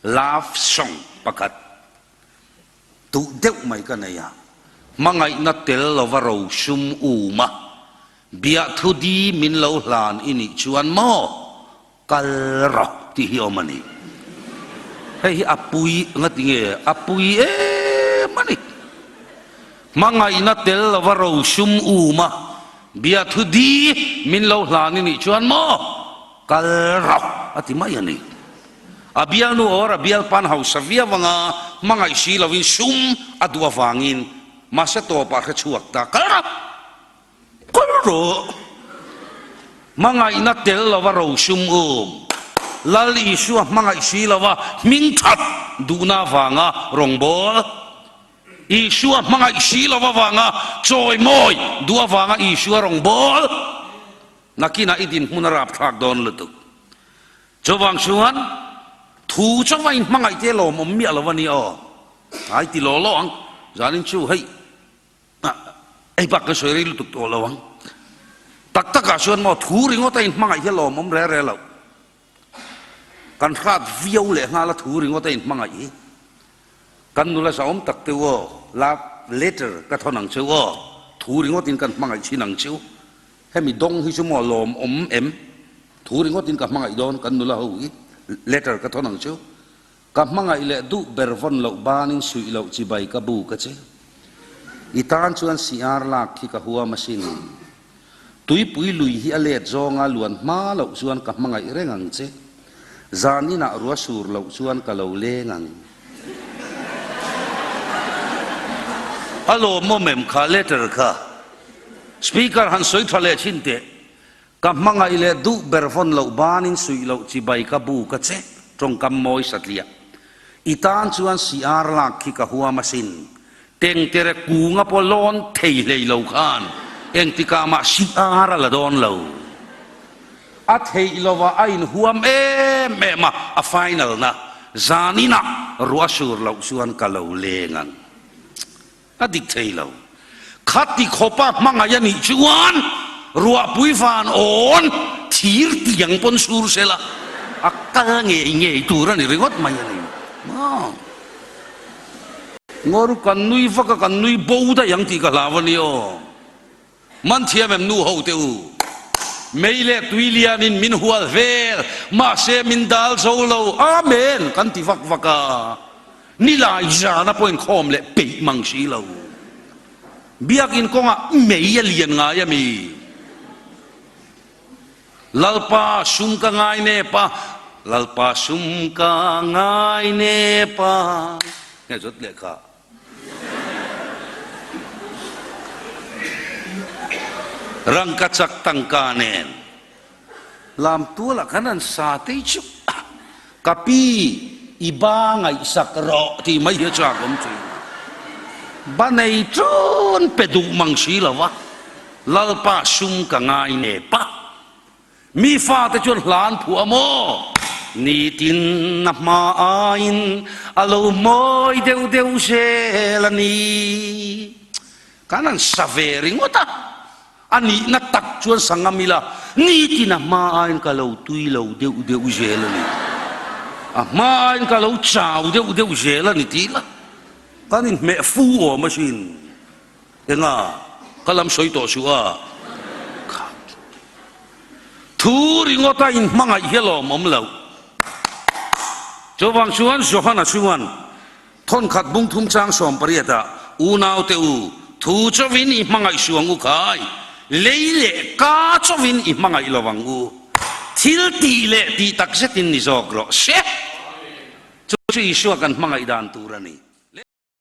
love song pakat tu deuh mai ka nei a mangai na tel lo va ro sum uma bia thu di min lo hlan ini chuan mo kal ro ti hi omani hei apui ngatinge apui mani mangai na tel lo va ro sum uma bia thu di min lo hlan ini chuan mo kal ro ati mai ani abial nu ora bial pan haus savia wanga mangai si lovin sum adua wangin masa to pa kha chuak ta kara koro mangai na tel lova ro sum lali su mangai si lova ming that duna wanga rongbol isu mangai si lova wanga choi moi dua wanga isu rongbol nakina idin munarap thak don lutuk chowang suan thu cho vay mangai te lo mom mi lo vani o ai ti lo lo ang zanin chu hei ai bak ka soi ri lu tuk to lo ang tak tak ka suan mo thu ring o ta mangai te lo mom re re lo kan khat viau le nga la thu ring o ta mangai kan nu la sa om tak te wo la later ka thonang chu o thu ring o tin kan mangai chi nang chu he mi dong hi chu mo lom om em thu ring o tin ka mangai don kan nu la ho letter ka thonang chu ka mangai le du bervon lo banin sui lo chi bai ka bu ka che itan chuan siar lak khi ka huwa masin tui pui lui hi alet zonga luan ma lo chuan ka mangai rengang che zanina ruwa sur lo chuan ka lo le ngang alo momem kha letter kha speaker han soi thale chinte ka mangai le du bervon lo banin sui lo chi bai ka bu ka che trong kam moi satlia itan chuan siar lak khi ka huwa masin teng tere kunga polon thei lei lo khan eng tika ma siar la don lo a thei lo wa ain huam me ma a final na zanina ruasur lo chuan ka lo lengan adik thei lo khati khopa mangai ani chuan ruwa pui fan on thir tiang pon sur sela akka nge tura ni ringot mai ani ma ngor kan nui faka kan nui bouda yang ti ka lawani o man thiam em nu ho teu meile tuilian in min hual vel ma se min dal solo amen kan ti fak faka ni lai jana point khom le pe mang si lo biakin konga meia lian nga ya mi lalpa sum ka ngai ne pa lalpa sum ka ngai ne pa nghe rất lệ cả răng cắt sắc tăng ca nền làm tua là khả năng xa tế chúc kapi iba ngày sắc rõ thì mấy đứa cha cũng chơi ba này trốn pe đủ mang xí là vắt lalpa sum ka ngai ne pa mi pha te chuan hlan phua mo ni tin na ma ain alo moi deu deu se la ni kanan savering ota ani na tak chuan sangamila ni tin na ma ain ka lo tui lo deu deu se la ni a ma ain ka lo chau deu deu se la ni ti la kanin me fu o machine enga kalam soi to su a thu ring o ta in mangai helo mom lo chowang chuan johana chuan thon khat bung thum chang som pariata u nau te u thu chowin i mangai suang u kai leile ka chowin i mangai lowang u thil ti le ti tak setin ni jok ro se chu chi suakan mangai dan turani